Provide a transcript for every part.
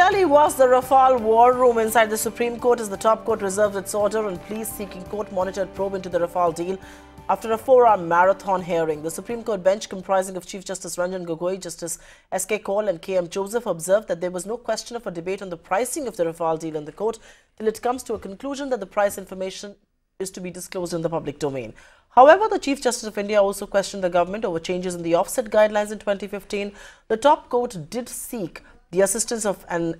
really was the Rafale War Room inside the Supreme Court as the top court reserved its order on pleas seeking court-monitored probe into the Rafale deal after a 4-hour marathon hearing. The Supreme Court bench, comprising of Chief Justice Ranjan Gogoi, Justice S.K. Kaul and K.M. Joseph, observed that there was no question of a debate on the pricing of the Rafale deal in the court till it comes to a conclusion that the price information is to be disclosed in the public domain. However, the Chief Justice of India also questioned the government over changes in the offset guidelines in 2015. The top court did seek the assistance of an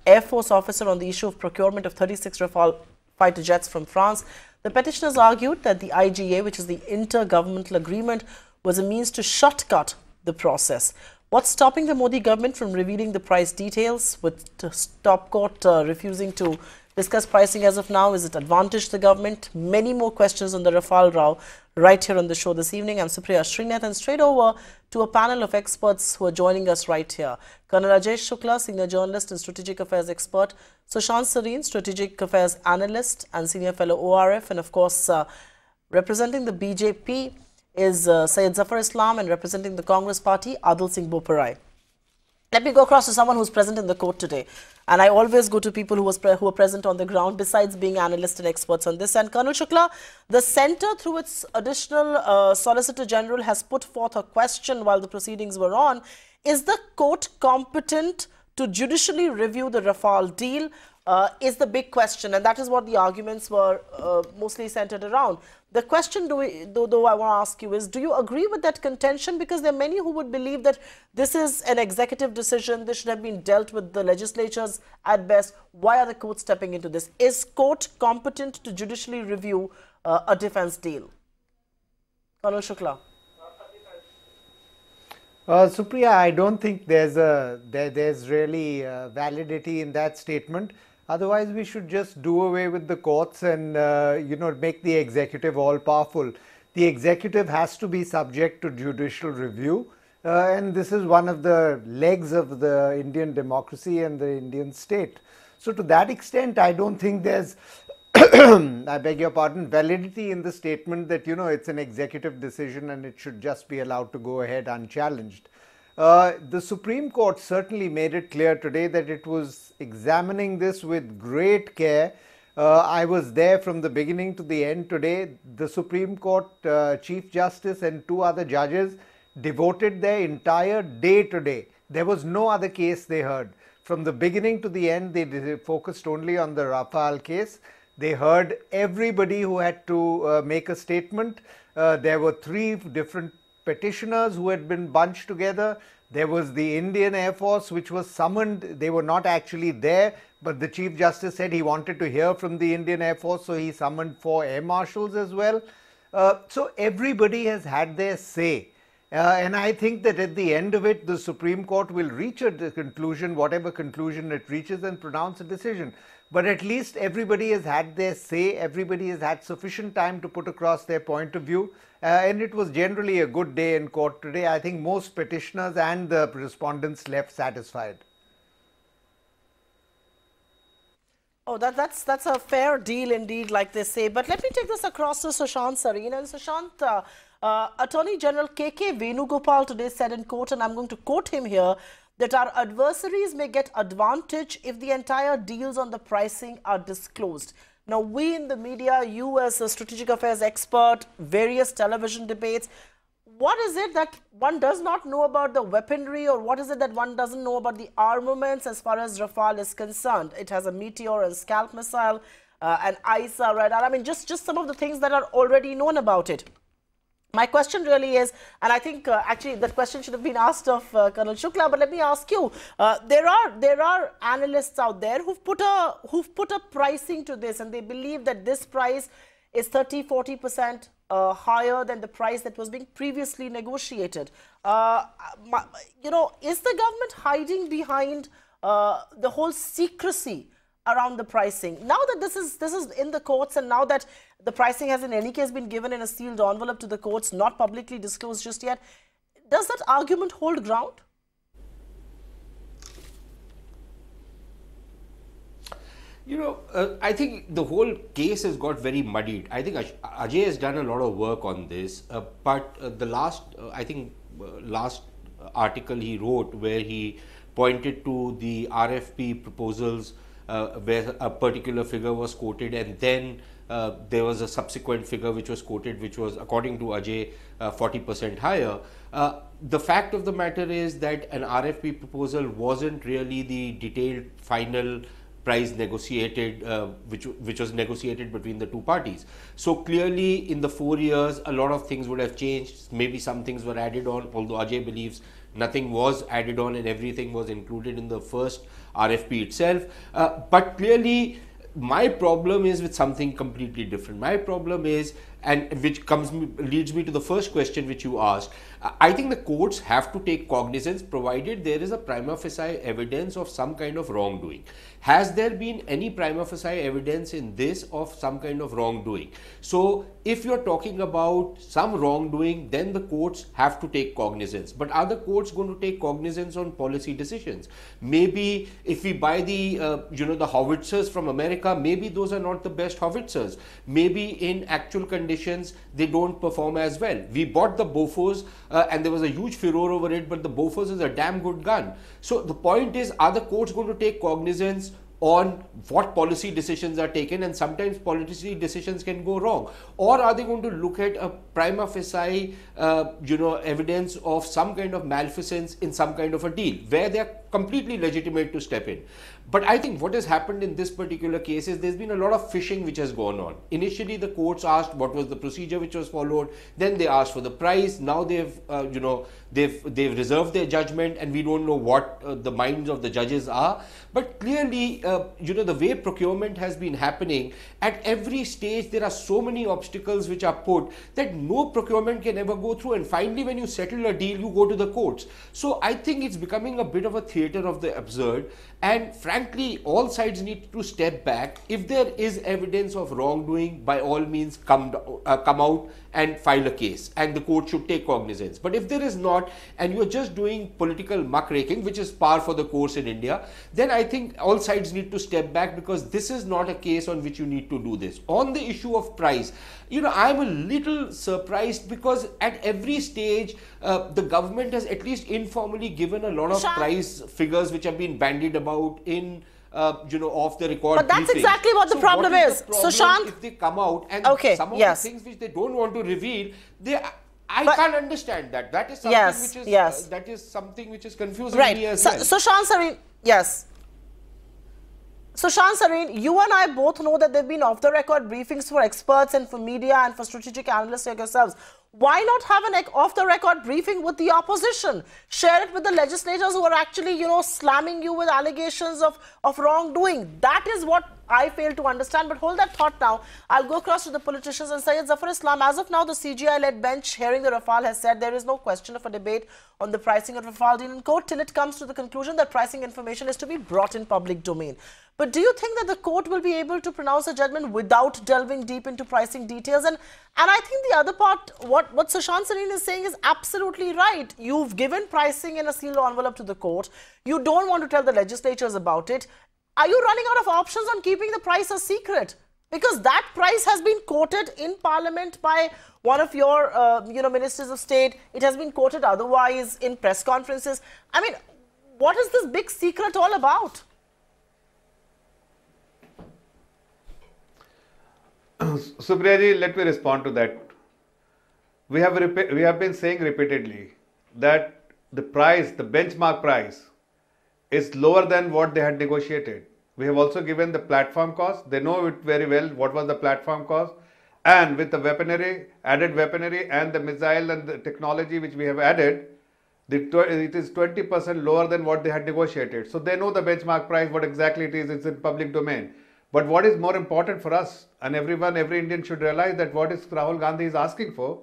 Air Force officer on the issue of procurement of 36 Rafale fighter jets from France. The petitioners argued that the IGA, which is the Intergovernmental Agreement, was a means to shortcut the process. What's stopping the Modi government from revealing the price details, with the top court refusing to discuss pricing as of now? Is it advantage the government? Many more questions on the Rafale row right here on the show this evening. I'm Supriya Srinath, and straight over to a panel of experts who are joining us right here. Colonel Rajesh Shukla, Senior Journalist and Strategic Affairs Expert; Sushant Sareen, Strategic Affairs Analyst and Senior Fellow ORF; and of course, representing the BJP is Syed Zafar Islam, and representing the Congress Party, Adil Singh Boparai. Let me go across to someone who's present in the court today. And I always go to people who are present on the ground, besides being analysts and experts on this. And Colonel Shukla, the centre, through its additional Solicitor General, has put forth a question while the proceedings were on. Is the court competent to judicially review the Rafale deal? Is the big question, and that is what the arguments were mostly centered around. The question, though I want to ask you is, do you agree with that contention? Because there are many who would believe that this is an executive decision. This should have been dealt with the legislatures at best. Why are the courts stepping into this? Is court competent to judicially review a defense deal? Colonel Shukla. Supriya, I don't think there's really validity in that statement. Otherwise, we should just do away with the courts and make the executive all powerful. The executive has to be subject to judicial review, and this is one of the legs of the Indian democracy and the Indian state. So to that extent, I don't think there's I beg your pardon, validity in the statement that, it's an executive decision and it should just be allowed to go ahead unchallenged. The Supreme Court certainly made it clear today that it was examining this with great care. I was there from the beginning to the end today. The Supreme Court Chief Justice and 2 other judges devoted their entire day today. There was no other case they heard. From the beginning to the end, they focused only on the Rafale case. They heard everybody who had to make a statement. There were 3 different petitioners who had been bunched together. There was the Indian Air Force, which was summoned. They were not actually there, but the Chief Justice said he wanted to hear from the Indian Air Force, so he summoned 4 air marshals as well. So everybody has had their say. And I think that at the end of it, the Supreme Court will reach a conclusion, whatever conclusion it reaches, and pronounce a decision. But at least everybody has had their say, everybody has had sufficient time to put across their point of view, and it was generally a good day in court today. I think most petitioners and the respondents left satisfied. Oh, that's a fair deal indeed, like they say. But let me take this across to Sushant Sareen. And Sushant, Attorney General K.K. Venugopal today said in court, and I'm going to quote him here, that our adversaries may get advantage if the entire deals on the pricing are disclosed. Now, we in the media, you as a strategic affairs expert, various television debates, what is it that one does not know about the weaponry, or what is it that one doesn't know about the armaments as far as Rafale is concerned? It has a Meteor and Scalp missile, an ISA radar. I mean, just some of the things that are already known about it. My question really is, and I think actually that question should have been asked of Colonel Shukla, but let me ask you, there are analysts out there who've put a pricing to this, and they believe that this price is 30–40% higher than the price that was being previously negotiated. Is the government hiding behind the whole secrecy around the pricing? Now that this is in the courts, and now that the pricing has in any case been given in a sealed envelope to the courts, not publicly disclosed just yet, does that argument hold ground? I think the whole case has got very muddied. I think Ajay has done a lot of work on this, but the last article he wrote, where he pointed to the RFP proposals where a particular figure was quoted, and then there was a subsequent figure which was quoted, which was, according to Ajay, 40% higher. The fact of the matter is that an RFP proposal wasn't really the detailed final price negotiated, which was negotiated between the two parties. So clearly, in the 4 years, a lot of things would have changed. Maybe some things were added on, although Ajay believes nothing was added on and everything was included in the first RFP itself. But clearly, my problem is with something completely different. My problem is, and which leads me to the first question which you asked. I think the courts have to take cognizance, provided there is a prima facie evidence of some kind of wrongdoing. Has there been any prima facie evidence in this of some kind of wrongdoing? So if you're talking about some wrongdoing, then the courts have to take cognizance. But are the courts going to take cognizance on policy decisions? Maybe if we buy the the howitzers from America, maybe those are not the best howitzers. Maybe in actual conditions they don't perform as well. We bought the Bofors and there was a huge furor over it, but the Bofors is a damn good gun. So the point is, are the courts going to take cognizance on what policy decisions are taken? And sometimes policy decisions can go wrong. Or are they going to look at a prima facie evidence of some kind of malfeasance in some kind of a deal where they are completely legitimate to step in? But I think what has happened in this particular case is there's been a lot of fishing which has gone on. Initially, the courts asked what was the procedure which was followed. Then they asked for the price. Now they've reserved their judgment, and we don't know what the minds of the judges are. But clearly, the way procurement has been happening, at every stage there are so many obstacles which are put that no procurement can ever go through. And finally, when you settle a deal, you go to the courts. So I think it's becoming a bit of a theatre of the absurd. And frankly, all sides need to step back. If there is evidence of wrongdoing, by all means come out and file a case, and the court should take cognizance. But if there is not, and you're just doing political muckraking, which is par for the course in India, then I think all sides need to step back, because this is not a case on which you need to do this. On the issue of price, I'm a little surprised, because at every stage, the government has at least informally given a lot of price figures which have been bandied about in off the record. But that's exactly what the problem is. So Shant, if they come out and some of the things which they don't want to reveal, I can't understand that. That is something that is something which is confusing me as well. So Shan Sareen, yes. So Shan Sareen, you and I both know that there have been off-the-record briefings for experts and for media and for strategic analysts like yourselves. Why not have an off-the-record briefing with the opposition? Share it with the legislators who are actually, slamming you with allegations of wrongdoing. That is what I fail to understand. But hold that thought now. I'll go across to the politicians and Syed Zafar Islam. As of now, the CGI-led bench hearing the Rafale has said there is no question of a debate on the pricing of Rafale deal in court till it comes to the conclusion that pricing information is to be brought in public domain. But do you think that the court will be able to pronounce a judgment without delving deep into pricing details? And I think the other part, what Shan Sareen is saying is absolutely right. You've given pricing in a sealed envelope to the court. You don't want to tell the legislatures about it. Are you running out of options on keeping the price a secret? Because that price has been quoted in Parliament by one of your, ministers of state. It has been quoted otherwise in press conferences. I mean, what is this big secret all about? Supriya, let me respond to that. We have been saying repeatedly that the price, the benchmark price, is lower than what they had negotiated. We have also given the platform cost. They know it very well what was the platform cost, and with the weaponry, added weaponry and the missile and the technology which we have added, it is 20% lower than what they had negotiated. So they know the benchmark price, what exactly it is. It's in public domain. But what is more important for us, and every Indian should realize that what is Rahul Gandhi is asking for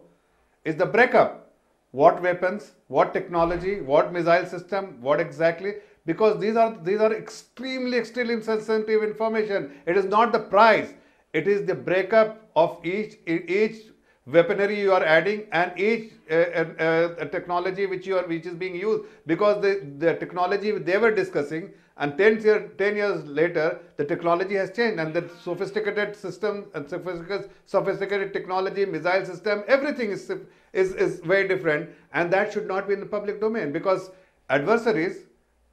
is the breakup. What weapons, what technology, what missile system, what exactly? Because these are extremely sensitive information. It is not the price. It is the breakup of each weaponry you are adding and each technology which is being used. Because the technology they were discussing, and 10 years later, the technology has changed, and the sophisticated system and sophisticated technology, missile system, everything is very different, and that should not be in the public domain, because adversaries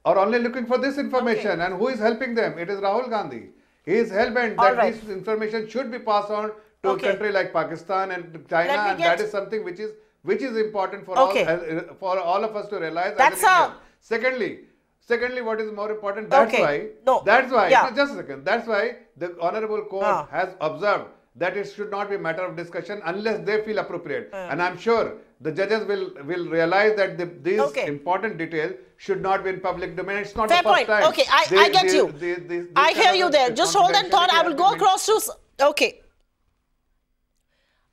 are only looking for this information. And who is helping them? It is Rahul Gandhi. He is hell-bent that this information should be passed on to a country like Pakistan and China, and that is something which is important for all of us to realize. That's Secondly, what is more important? That's why. Just a second. That's why the Honorable Court has observed that it should not be a matter of discussion unless they feel appropriate. And I'm sure the judges will realize that these important details should not be in public domain. It's not the first time. Okay, I get you. I hear you there. Just hold on, thought. I will go across to... Okay.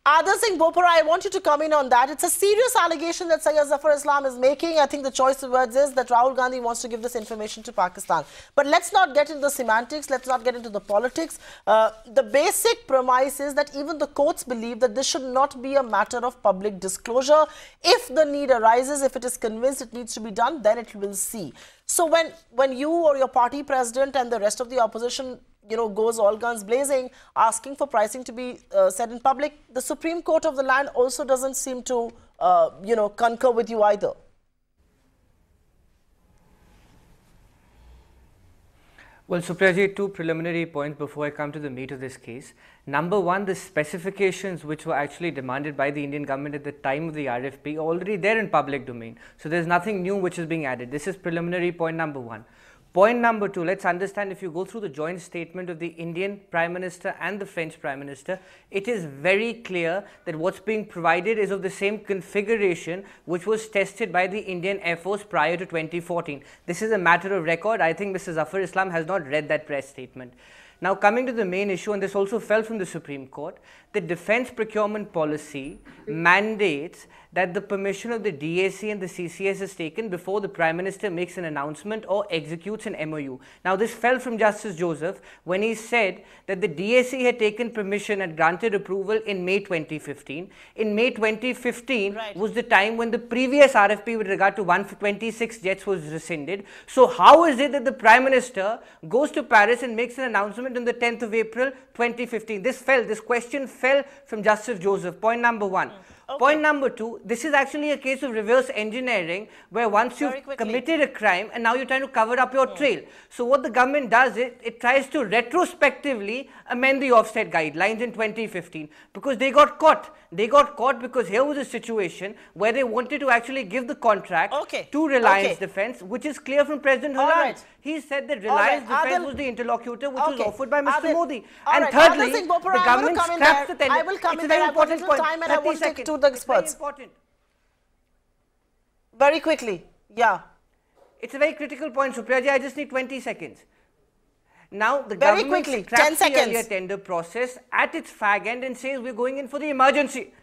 Adar Singh Bopara, I want you to come in on that. It's a serious allegation that Syed Zafar Islam is making. I think the choice of words is that Rahul Gandhi wants to give this information to Pakistan. But let's not get into the semantics. Let's not get into the politics. The basic premise is that even the courts believe that this should not be a matter of public disclosure. If the need arises, if it is convinced it needs to be done, then it will see. So when you or your party president and the rest of the opposition goes all guns blazing, asking for pricing to be said in public, the Supreme Court of the land also doesn't seem to, concur with you either. Well, Supriyaji, two preliminary points before I come to the meat of this case. Number one, the specifications which were actually demanded by the Indian government at the time of the RFP are already there in public domain. So there's nothing new which is being added. This is preliminary point number one. Point number two, let's understand, if you go through the joint statement of the Indian Prime Minister and the French Prime Minister, it is very clear that what's being provided is of the same configuration which was tested by the Indian Air Force prior to 2014. This is a matter of record. I think Mr. Zafar Islam has not read that press statement. Now, coming to the main issue, and this also fell from the Supreme Court, the defense procurement policy mandates that the permission of the DAC and the CCS is taken before the Prime Minister makes an announcement or executes an MOU. Now, this fell from Justice Joseph when he said that the DAC had taken permission and granted approval in May 2015. In May 2015 was the time when the previous RFP with regard to 126 jets was rescinded. So, how is it that the Prime Minister goes to Paris and makes an announcement on the 10th of April 2015? This question fell from Justice Joseph. Point number one. Okay. Point number two, this is actually a case of reverse engineering where once you've committed a crime and now you're trying to cover up your trail. So what the government does is it tries to retrospectively amend the offset guidelines in 2015 because they got caught. They got caught because here was a situation where they wanted to actually give the contract to Reliance Defense, which is clear from President Hollande. He said that Reliance Defense was the interlocutor which was offered by Mr. Modi. And thirdly, the government scraps the tender. I will come in there. I've got little time and I want to take to the experts. Very important. Very quickly. Yeah. It's a very critical point, Supriyaji. I just need 20 seconds. Now, the government scraps the earlier tender process at its fag end and says we're going in for the emergency.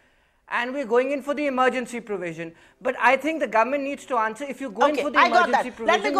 And we're going in for the emergency provision. But I think the government needs to answer, if you go in for the emergency provision, let me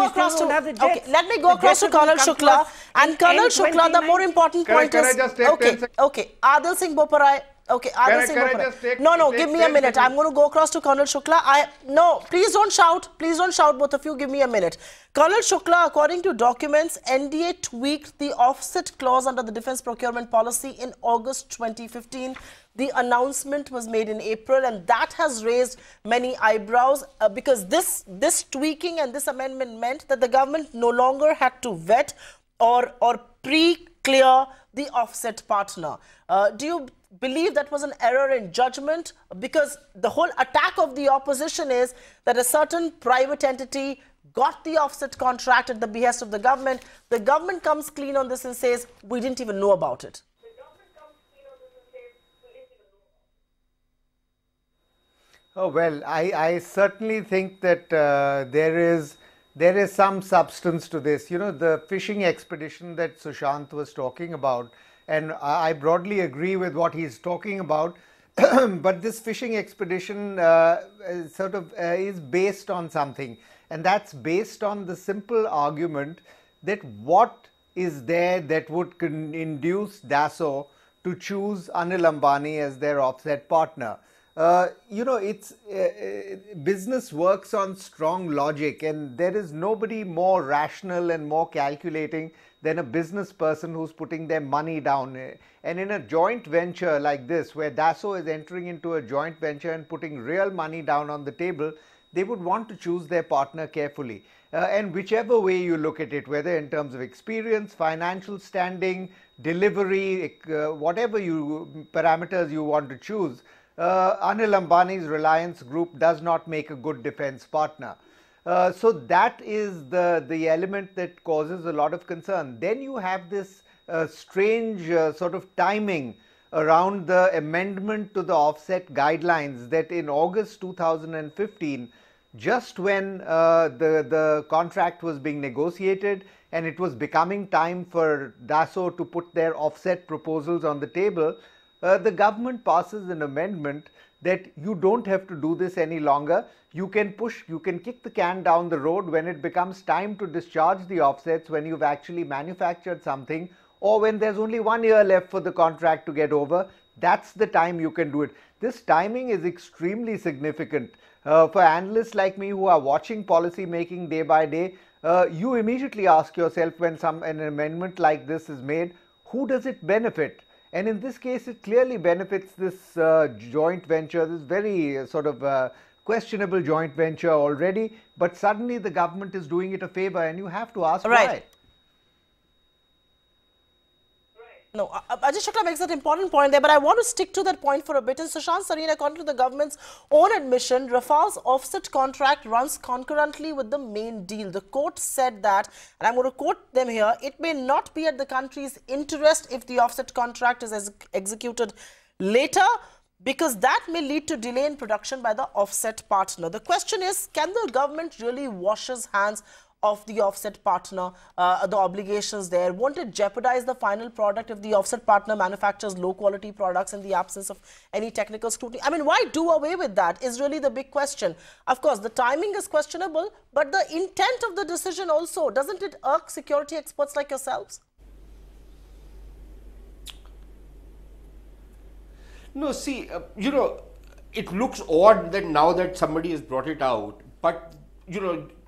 go across to Colonel Shukla. And Colonel Shukla, the more important point is... Can I just take 10 seconds? Okay, Adar Singh Bopara. Okay, Adar Singh Bopara. No, give me a minute. I'm going to go across to Colonel Shukla. No, please don't shout. Please don't shout, both of you. Give me a minute. Colonel Shukla, according to documents, NDA tweaked the offset clause under the defense procurement policy in August 2015. The announcement was made in April, and that has raised many eyebrows because this tweaking and this amendment meant that the government no longer had to vet or pre-clear the offset partner. Do you believe that was an error in judgment? Because the whole attack of the opposition is that a certain private entity got the offset contract at the behest of the government. The government comes clean on this and says, we didn't even know about it. Oh, well, I certainly think that there is some substance to this. You know, the fishing expedition that Sushant was talking about, and I broadly agree with what he's talking about, but this fishing expedition is based on something, and that's based on the simple argument that what is there that would induce Dassault to choose Anil Ambani as their offset partner. You know, business works on strong logic, and there is nobody more rational and more calculating than a business person who's putting their money down. And in a joint venture like this, where Dassault is entering into a joint venture and putting real money down on the table, they would want to choose their partner carefully. And whichever way you look at it, whether in terms of experience, financial standing, delivery, whatever parameters you want to choose, Anil Ambani's Reliance Group does not make a good defense partner. So that is the element that causes a lot of concern. Then you have this strange sort of timing around the amendment to the offset guidelines that in August 2015, just when the contract was being negotiated and it was becoming time for Dassault to put their offset proposals on the table, the government passes an amendment that you don't have to do this any longer. You can kick the can down the road when it becomes time to discharge the offsets, when you've actually manufactured something, or when there's only 1 year left for the contract to get over. That's the time you can do it. This timing is extremely significant. For analysts like me who are watching policy making day by day, you immediately ask yourself, when an amendment like this is made, who does it benefit? And in this case, it clearly benefits this joint venture, this very sort of questionable joint venture already, but suddenly the government is doing it a favor, and you have to ask why. No, Ajay Shukla makes that important point there, but I want to stick to that point for a bit. And Sushant Sareen, according to the government's own admission, Rafale's offset contract runs concurrently with the main deal. The court said that, and I'm going to quote them here, it may not be at the country's interest if the offset contract is executed later, because that may lead to delay in production by the offset partner. The question is, can the government really wash its hands of the offset partner, the obligations there? Won't it jeopardize the final product if the offset partner manufactures low quality products in the absence of any technical scrutiny? I mean, why do away with that is really the big question. Of course, the timing is questionable, but the intent of the decision also, doesn't it irk security experts like yourselves? No, see, it looks odd that now that somebody has brought it out, but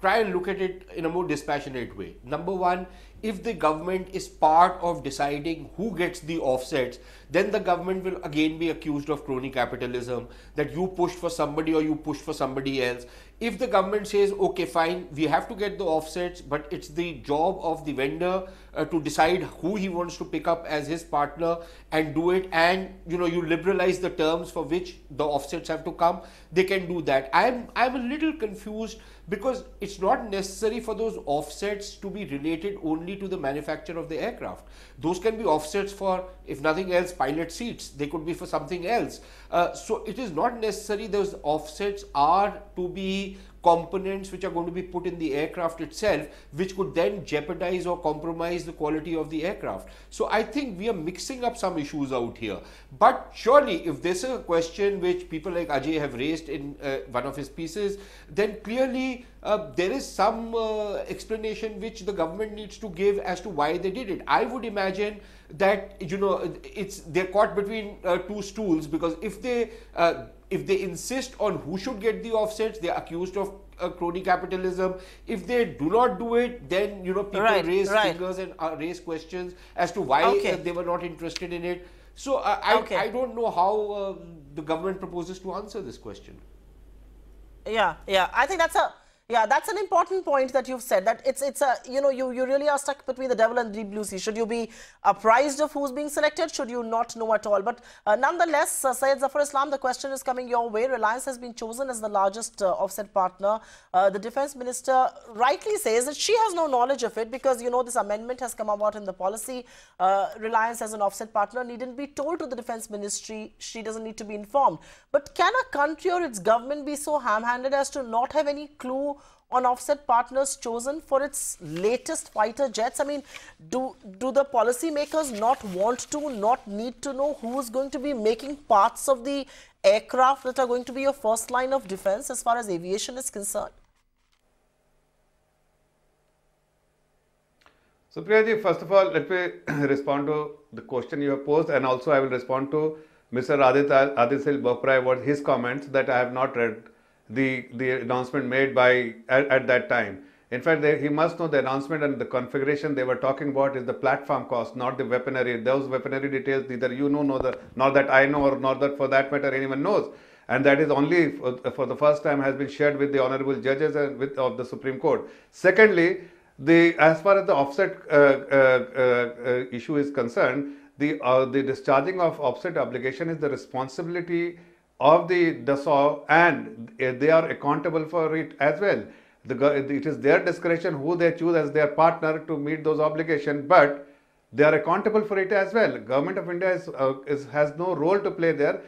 try and look at it in a more dispassionate way. Number one, if the government is part of deciding who gets the offsets, then the government will again be accused of crony capitalism, that you pushed for somebody or you pushed for somebody else. If the government says, okay, fine, we have to get the offsets, but it's the job of the vendor to decide who he wants to pick up as his partner and do it, and you liberalize the terms for which the offsets have to come, they can do that. I'm a little confused, because it's not necessary for those offsets to be related only to the manufacture of the aircraft. Those can be offsets for, if nothing else, pilot seats. They could be for something else. So it is not necessary those offsets are to be components which are going to be put in the aircraft itself, which could then jeopardize or compromise the quality of the aircraft. So I think we are mixing up some issues out here. But surely, if this is a question which people like Ajay have raised in one of his pieces, then clearly there is some explanation which the government needs to give as to why they did it. I would imagine that they're caught between two stools, because if they insist on who should get the offsets, they're accused of crony capitalism. If they do not do it, then people raise fingers and raise questions as to why they were not interested in it. So I don't know how the government proposes to answer this question. Yeah, I think that's an important point that you've said, that it's you really are stuck between the devil and the blue sea. Should you be apprised of who's being selected? Should you not know at all? But nonetheless, Syed Zafar Islam, the question is coming your way. Reliance has been chosen as the largest offset partner. The defense minister rightly says that she has no knowledge of it, because this amendment has come about in the policy. Reliance as an offset partner needn't be told to the defense ministry. She doesn't need to be informed. But can a country or its government be so ham-handed as to not have any clue on offset partners chosen for its latest fighter jets? I mean, do the policymakers not want to, not need to know who is going to be making parts of the aircraft that are going to be your first line of defense as far as aviation is concerned? So Priyaji, first of all, let me respond to the question you have posed, and also I will respond to Mr. Aditya Boprai, what his comments that I have not read the announcement made by at that time. In fact, he must know the announcement and the configuration they were talking about is the platform cost, not the weaponry. Those weaponry details neither you know, nor that I know, or nor that for that matter anyone knows. and that is only for the first time has been shared with the honorable judges and of the Supreme Court. Secondly, as far as the offset issue is concerned, the discharging of offset obligation is the responsibility of the DSO, and they are accountable for it as well. It is their discretion who they choose as their partner to meet those obligations, but they are accountable for it as well. Government of India has no role to play there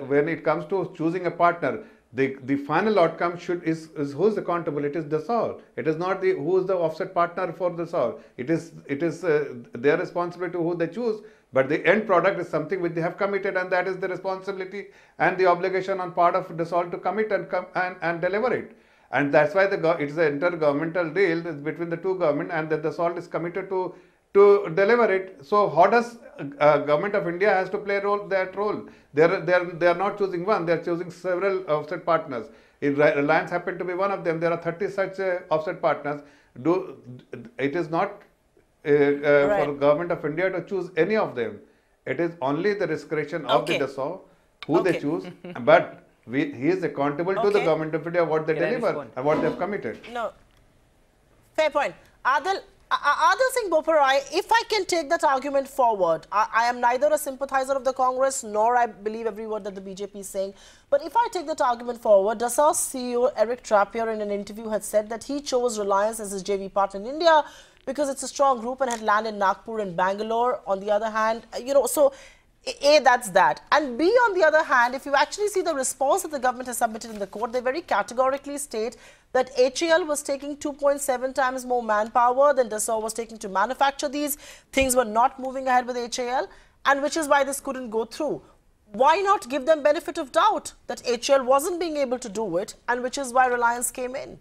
when it comes to choosing a partner. The final outcome is who is accountable. It is the DSO. It is not who is the offset partner for the DSO. It is their responsibility who they choose. But the end product is something which they have committed, and that is the responsibility and the obligation on part of DSO to commit and deliver it. And that's why it is an intergovernmental deal between the two governments, and that DSO is committed to deliver it. So how does Government of India has to play that role? They are not choosing one; they are choosing several offset partners. Reliance happened to be one of them. There are 30 such offset partners. It is not for Government of India to choose any of them. It is only the discretion of the DSO who they choose, but he is accountable to the Government of India what they deliver and what they have committed. No, fair point. Adil Singh Boparai, if I can take that argument forward, I am neither a sympathizer of the Congress nor I believe every word that the BJP is saying. But if I take that argument forward, DSO's CEO Eric Trappier in an interview had said that he chose Reliance as his JV partner in India because it's a strong group and had land in Nagpur and Bangalore. On the other hand, so A, that's that. And B, on the other hand, if you actually see the response that the government has submitted in the court, they very categorically state that HAL was taking 2.7 times more manpower than DSO was taking to manufacture these. Things were not moving ahead with HAL, and which is why this couldn't go through. Why not give them benefit of doubt that HAL wasn't being able to do it, and which is why Reliance came in?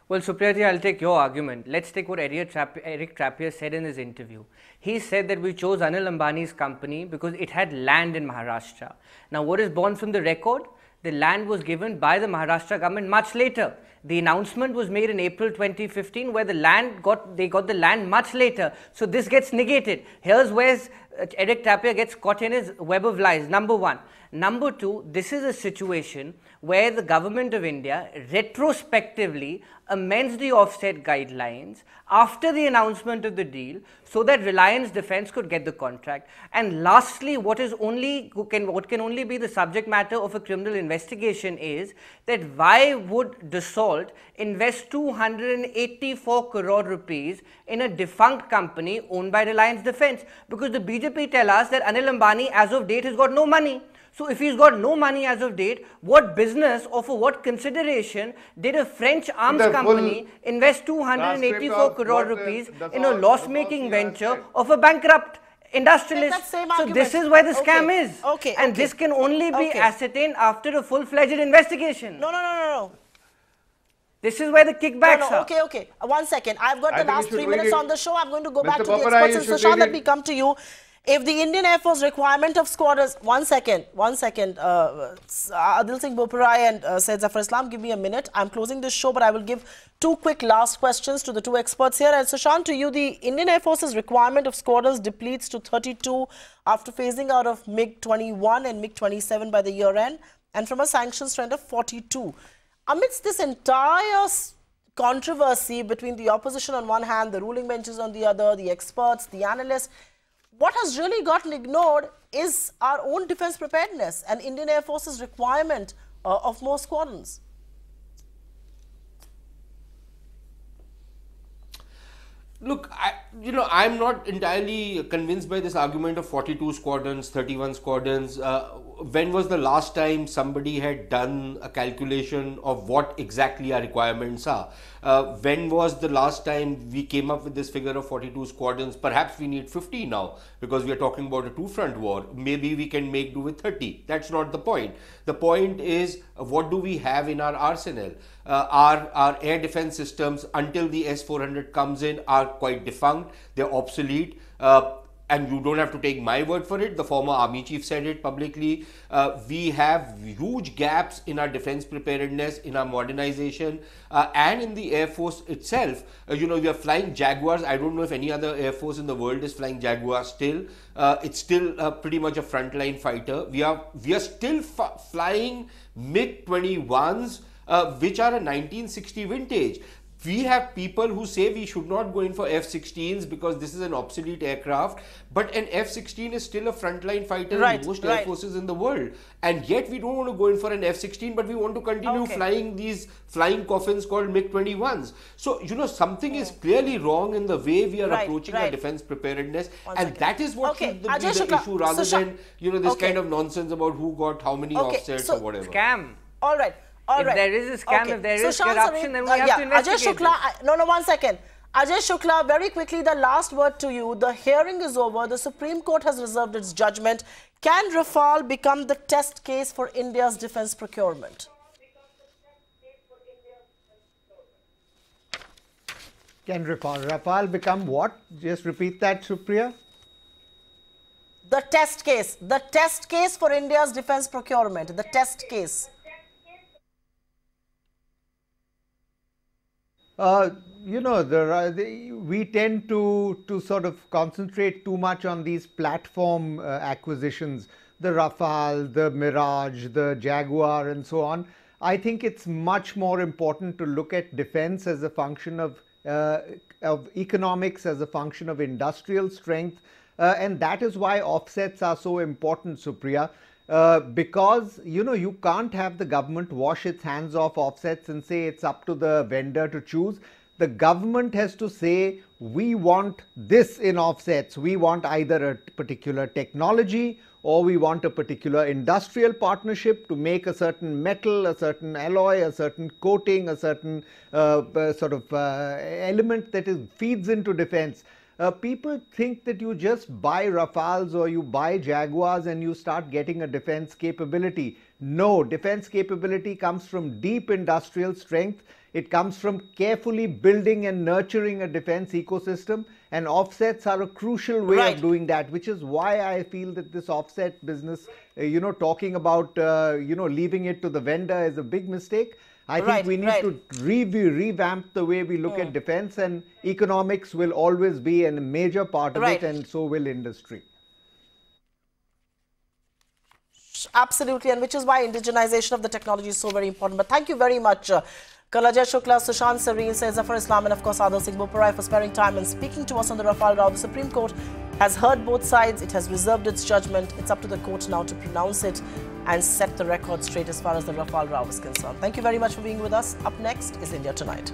Well, Supriya, I'll take your argument. Let's take what Eric Trappier said in his interview. He said that we chose Anil Ambani's company because it had land in Maharashtra. Now, what is born from the record? The land was given by the Maharashtra government much later. The announcement was made in April 2015, where they got the land much later. So this gets negated. Here's where Eric Trappier gets caught in his web of lies. Number one. Number two, this is a situation where the Government of India retrospectively amends the offset guidelines after the announcement of the deal so that Reliance Defence could get the contract. And lastly, what can only be the subject matter of a criminal investigation is that why would Dassault invest 284 crore rupees in a defunct company owned by Reliance Defence? Because the BJP tell us that Anil Ambani as of date has got no money. So if he's got no money as of date, what business or for what consideration did a French arms company invest 284 crore rupees in a loss-making venture of a bankrupt industrialist? So this is where the scam is. And this can only be ascertained after a full-fledged investigation. No. This is where the kickbacks are. Okay. 1 second. I've got the last 3 minutes on the show. I'm going to go back to the experts. And Sushant, let me come to you. If the Indian Air Force requirement of squadrons, one second, Adil Singh Boparai and Syed Zafar Islam, give me a minute. I'm closing this show, but I will give 2 quick last questions to the 2 experts here. And Sushant, to you, the Indian Air Force's requirement of squadrons depletes to 32 after phasing out of MiG-21 and MiG-27 by the year end, and from a sanctions trend of 42. Amidst this entire controversy between the opposition on one hand, the ruling benches on the other, the experts, the analysts, what has really gotten ignored is our own defense preparedness and Indian Air Force's requirement of more squadrons. Look, I'm not entirely convinced by this argument of 42 squadrons, 31 squadrons. When was the last time somebody had done a calculation of what exactly our requirements are? When was the last time we came up with this figure of 42 squadrons? Perhaps we need 50 now because we are talking about a two-front war. Maybe we can make do with 30. That's not the point. The point is, what do we have in our arsenal? Our air defense systems, until the S-400 comes in, are quite defunct. They're obsolete. and you don't have to take my word for it, the former army chief said it publicly, we have huge gaps in our defense preparedness, in our modernization, and in the Air Force itself. We are flying Jaguars. I don't know if any other Air Force in the world is flying Jaguars still. It's still pretty much a frontline fighter. We are still flying MiG-21s, which are a 1960 vintage. We have people who say we should not go in for F-16s because this is an obsolete aircraft, but an F-16 is still a frontline fighter in most air forces in the world. And yet we don't want to go in for an F-16, but we want to continue flying these flying coffins called MiG-21s. So, something is clearly wrong in the way we are approaching our defense preparedness. And that is what should be the issue rather than, this kind of nonsense about who got how many offsets or whatever. Scam. All right. If there is a scam, if there is corruption, then we have to investigate. Ajay Shukla, no, 1 second. Ajay Shukla, very quickly, the last word to you. The hearing is over. The Supreme Court has reserved its judgment. Can Rafale become the test case for India's defense procurement? Can Rafale become what? Just repeat that, Supriya. The test case for India's defense procurement, the test case. We tend to sort of concentrate too much on these platform acquisitions, the Rafale, the Mirage, the Jaguar and so on. I think it's much more important to look at defense as a function of economics, as a function of industrial strength. And that is why offsets are so important, Supriya. Because, you can't have the government wash its hands off offsets and say it's up to the vendor to choose. The government has to say, we want this in offsets. We want either a particular technology or we want a particular industrial partnership to make a certain metal, a certain alloy, a certain coating, a certain element that feeds into defense. People think that you just buy Rafales or you buy Jaguars and you start getting a defense capability. No, defense capability comes from deep industrial strength. It comes from carefully building and nurturing a defense ecosystem, and offsets are a crucial way of doing that, which is why I feel that this offset business, talking about, leaving it to the vendor is a big mistake. I think we need to revamp the way we look at defense, and economics will always be a major part of it, and so will industry. Absolutely, and which is why indigenization of the technology is so very important. But thank you very much, Ajay Shukla, Sushant Sareen, Zafar Islam, and of course Adil Singh Boparai for sparing time and speaking to us on the Rafale row. The Supreme Court has heard both sides. It has reserved its judgment. It's up to the court now to pronounce it and set the record straight as far as the Rafale row is concerned. Thank you very much for being with us. Up next is India Tonight.